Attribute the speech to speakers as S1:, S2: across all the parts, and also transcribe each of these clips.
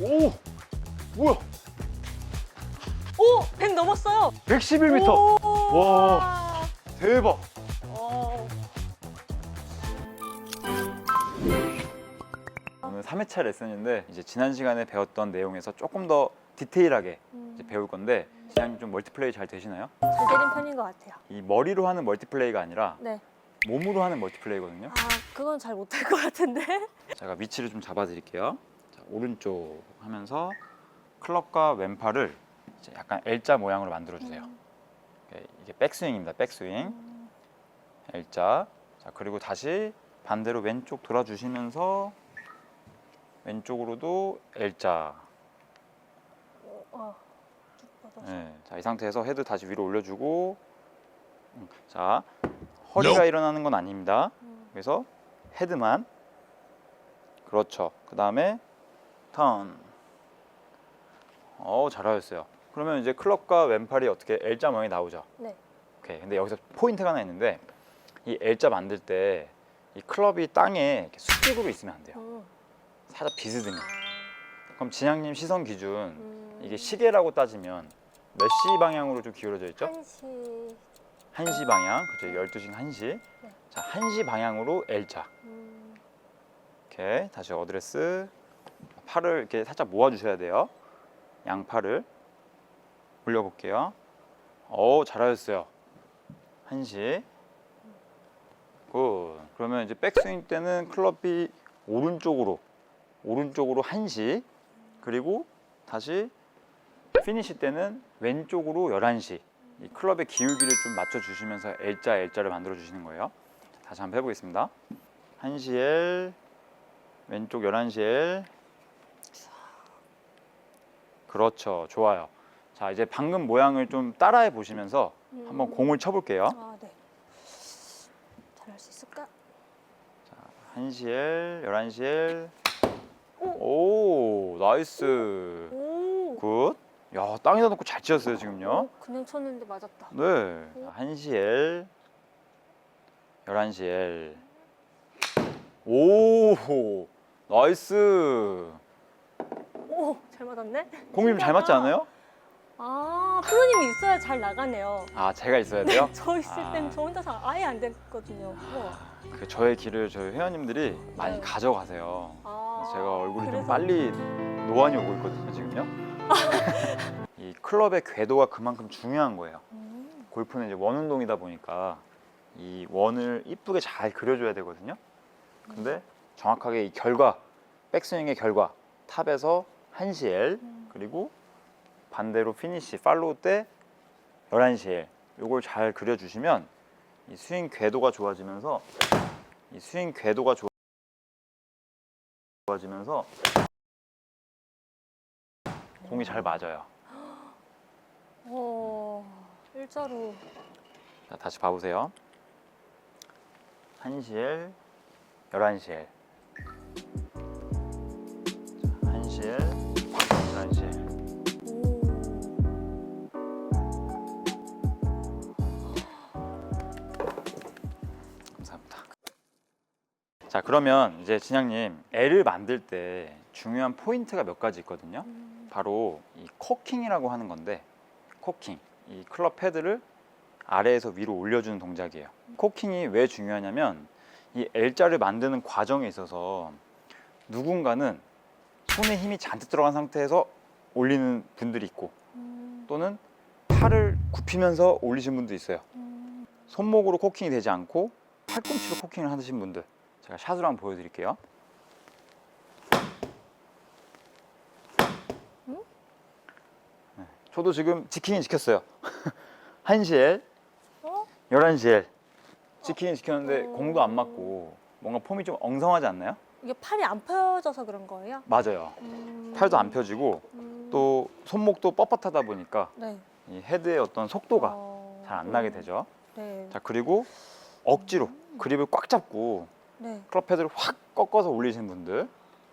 S1: 오! 뭐야?
S2: 오! 100 넘었어요.
S1: 111m.
S2: 오!
S1: 와. 대박.
S2: 어.
S1: 오늘 3회차 레슨인데 이제 지난 시간에 배웠던 내용에서 조금 더 디테일하게 이제 배울 건데 지향님 좀 멀티플레이 잘 되시나요?
S2: 잘 되는 편인 것 같아요.
S1: 이 머리로 하는 멀티플레이가 아니라
S2: 네.
S1: 몸으로 하는 멀티플레이거든요.
S2: 아, 그건 잘 못할 것 같은데.
S1: 제가 위치를 좀 잡아 드릴게요. 자, 오른쪽 하면서 클럽과 왼팔을 이제 약간 L자 모양으로 만들어 주세요. 이게 백스윙입니다. 백스윙. L자. 자, 그리고 다시 반대로 왼쪽 돌아 주시면서 왼쪽으로도 L자.
S2: 쭉 뻗어서.
S1: 네. 자, 이 상태에서 헤드 다시 위로 올려주고, 자, 허리가 일어나는 건 아닙니다. 그래서 헤드만. 그렇죠. 그 다음에 턴. 잘하셨어요. 그러면 이제 클럽과 왼팔이 어떻게 L자 모양이 나오죠?
S2: 네.
S1: 오케이. 근데 여기서 포인트가 하나 있는데, 이 L자 만들 때 이 클럽이 땅에 이렇게 수직으로 있으면 안 돼요. 살짝 비스듬히. 그럼 진양님 시선 기준, 이게 시계라고 따지면 몇 시 방향으로 좀 기울어져 있죠?
S2: 1시.
S1: 1시 방향, 그죠? 12시 1시.
S2: 네.
S1: 자, 1시 방향으로 L자. 오케이. 다시 어드레스. 팔을 이렇게 살짝 모아주셔야 돼요. 양팔을 올려볼게요. 잘하셨어요. 1시. 굿. 그러면 이제 백스윙 때는 클럽이 오른쪽으로 1시. 그리고 다시 피니시 때는 왼쪽으로 11시. 이 클럽의 기울기를 좀 맞춰주시면서 L자를 만들어 주시는 거예요. 다시 한번 해보겠습니다. 1시 L, 왼쪽 11시 L. 그렇죠. 좋아요. 자, 이제 방금 모양을 좀 따라해 보시면서 한번 공을 쳐볼게요.
S2: 아, 네. 잘할 수 있을까?
S1: 1시 L, 11시 L. 오, 나이스.
S2: 오.
S1: 굿. 야, 땅에다 놓고 잘 치셨어요, 지금요.
S2: 그냥 쳤는데 맞았다.
S1: 네. 1시 L, 11시 L. 오, 나이스.
S2: 오, 잘 맞았네.
S1: 공이 좀 잘 맞지 않아요?
S2: 아, 프로님이 있어야 잘 나가네요.
S1: 아, 제가 있어야 돼요?
S2: 저 있을
S1: 아.
S2: 땐 저 혼자서 아예 안 됐거든요. 우와.
S1: 그 저의 길을 저희 회원님들이 많이
S2: 네.
S1: 가져가세요.
S2: 아,
S1: 제가 얼굴이 좀
S2: 그래서-
S1: 빨리 노안이 오고 있거든요, 지금요. 이 클럽의 궤도가 그만큼 중요한 거예요. 골프는 이제 원 운동이다 보니까 이 원을 이쁘게 잘 그려줘야 되거든요. 근데 정확하게 이 결과, 백스윙의 결과, 탑에서 1시 L, 그리고 반대로 피니시, 팔로우 때 11시 L, 요걸 잘 그려주시면 이 스윙 궤도가 좋아지면서 공이 잘 맞아요.
S2: 일자로.
S1: 자, 다시 봐보세요. 1시 L, 11시 L. 1시 L, 11시 L. 감사합니다. 자, 그러면 이제 진양님, L을 만들 때 중요한 포인트가 몇 가지 있거든요. 바로 이 코킹이라고 하는 건데, 코킹, 이 클럽 패드를 아래에서 위로 올려주는 동작이에요. 코킹이 왜 중요하냐면 이 L자를 만드는 과정에 있어서 누군가는 손에 힘이 잔뜩 들어간 상태에서 올리는 분들이 있고, 또는 팔을 굽히면서 올리신 분도 있어요. 손목으로 코킹이 되지 않고 팔꿈치로 코킹을 하신 분들, 제가 샷으로 한번 보여드릴게요. 네, 저도 지금 지키긴 지켰어요. 1시 L, 11시 L 지키긴 지켰는데 공도 안 맞고 뭔가 폼이 좀 엉성하지 않나요?
S2: 이게 팔이 안 펴져서 그런 거예요?
S1: 맞아요. 팔도 안 펴지고 또 손목도 뻣뻣하다 보니까
S2: 네.
S1: 이 헤드의 어떤 속도가 잘 안 나게 되죠.
S2: 네.
S1: 자, 그리고 억지로 그립을 꽉 잡고
S2: 네.
S1: 클럽 패드를 확 꺾어서 올리신 분들,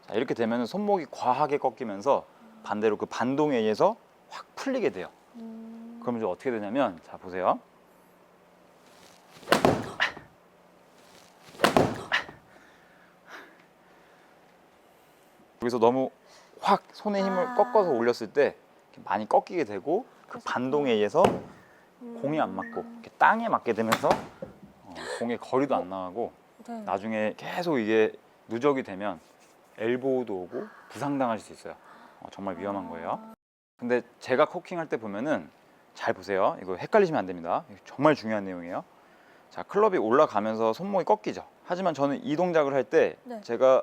S1: 자, 이렇게 되면 손목이 과하게 꺾이면서 반대로 그 반동에 의해서 확 풀리게 돼요. 그러면 이제 어떻게 되냐면, 자, 보세요. 여기서 너무 확 손의 힘을 꺾어서 올렸을 때 이렇게 많이 꺾이게 되고 그
S2: 그래서
S1: 반동에 의해서 공이 안 맞고 이렇게 땅에 맞게 되면서 공의 거리도 안 나가고
S2: 네.
S1: 나중에 계속 이게 누적이 되면 엘보우도 오고 부상당할 수 있어요. 정말 위험한 거예요. 근데 제가 코킹할 때 보면은 잘 보세요. 이거 헷갈리시면 안 됩니다. 이거 정말 중요한 내용이에요. 자, 클럽이 올라가면서 손목이 꺾이죠. 하지만 저는 이 동작을 할 때
S2: 네.
S1: 제가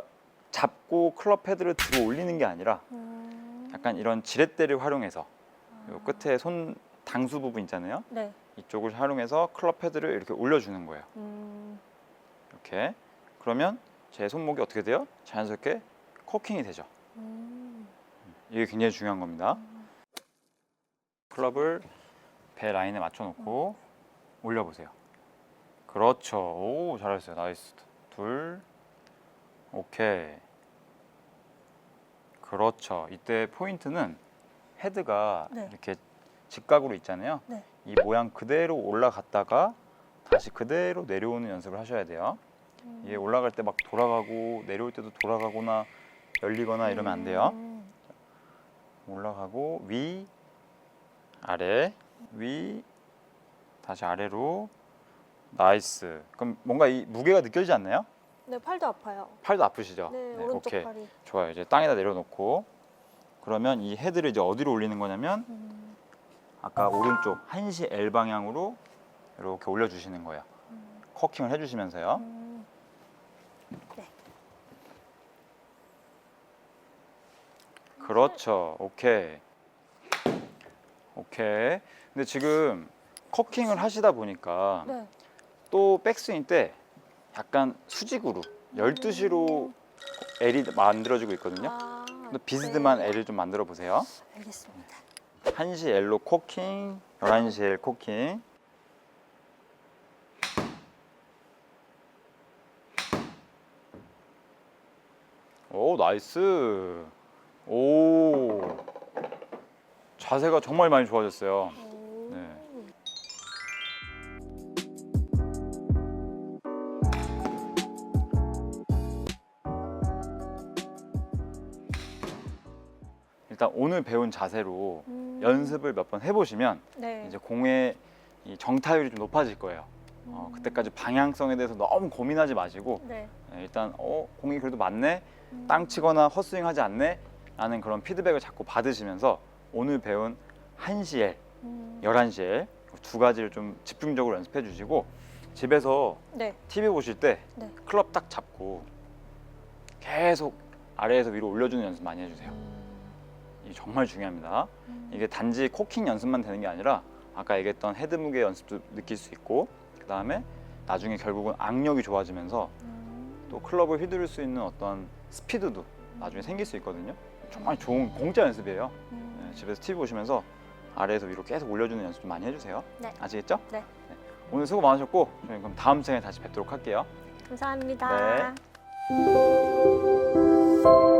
S1: 잡고 클럽 헤드를 들어 올리는 게 아니라 약간 이런 지렛대를 활용해서 요 끝에 손 당수 부분 있잖아요.
S2: 네.
S1: 이쪽을 활용해서 클럽 헤드를 이렇게 올려주는 거예요. 이렇게. 그러면 제 손목이 어떻게 돼요? 자연스럽게 코킹이 되죠. 이게 굉장히 중요한 겁니다. 클럽을 배 라인에 맞춰놓고 올려보세요. 그렇죠. 오, 잘하셨어요. 나이스. 둘. 오케이. 그렇죠. 이때 포인트는 헤드가
S2: 네.
S1: 이렇게 직각으로 있잖아요.
S2: 네.
S1: 이 모양 그대로 올라갔다가 다시 그대로 내려오는 연습을 하셔야 돼요. 이게 올라갈 때 막 돌아가고 내려올 때도 돌아가거나 열리거나 이러면 안 돼요. 올라가고 위, 아래, 위, 다시 아래로. 나이스. 그럼 뭔가 이 무게가 느껴지지 않나요?
S2: 네, 팔도 아파요.
S1: 팔도 아프시죠?
S2: 네, 오른쪽
S1: 오케이.
S2: 팔이.
S1: 좋아요. 이제 땅에다 내려놓고 그러면 이 헤드를 이제 어디로 올리는 거냐면 아까 오른쪽 한시 L 방향으로 이렇게 올려주시는 거예요. 커킹을 해주시면서요.
S2: 네.
S1: 그렇죠. 오케이. 오케이. 근데 지금 커킹을 하시다 보니까
S2: 네.
S1: 또 백스윙 때 약간 수직으로 12시로 L이 만들어지고 있거든요.
S2: 아,
S1: 근데 비스듬한
S2: 네.
S1: L을 좀 만들어 보세요.
S2: 알겠습니다.
S1: 1시 L로 코킹, 11시 L 코킹. 오, 나이스. 오. 자세가 정말 많이 좋아졌어요.
S2: 오.
S1: 네. 일단 오늘 배운 자세로 연습을 몇 번 해보시면
S2: 네.
S1: 이제 공의 이 정타율이 좀 높아질 거예요. 그때까지 방향성에 대해서 너무 고민하지 마시고
S2: 네.
S1: 일단 공이 그래도 맞네, 땅 치거나 헛스윙 하지 않네 라는 그런 피드백을 자꾸 받으시면서 오늘 배운 1시엘, 11시엘 두 가지를 좀 집중적으로 연습해 주시고 집에서
S2: 네.
S1: TV 보실 때
S2: 네.
S1: 클럽 딱 잡고 계속 아래에서 위로 올려주는 연습 많이 해주세요. 이게 정말 중요합니다. 이게 단지 코킹 연습만 되는 게 아니라 아까 얘기했던 헤드 무게 연습도 느낄 수 있고 그 다음에 나중에 결국은 악력이 좋아지면서 또 클럽을 휘두를 수 있는 어떤 스피드도 나중에 생길 수 있거든요. 정말 좋은 공짜 연습이에요. 네, 집에서 TV 보시면서 아래에서 위로 계속 올려주는 연습 좀 많이 해주세요.
S2: 네.
S1: 아시겠죠?
S2: 네.
S1: 오늘 수고 많으셨고 저희 그럼 다음 시간에 다시 뵙도록 할게요.
S2: 감사합니다.
S1: 네.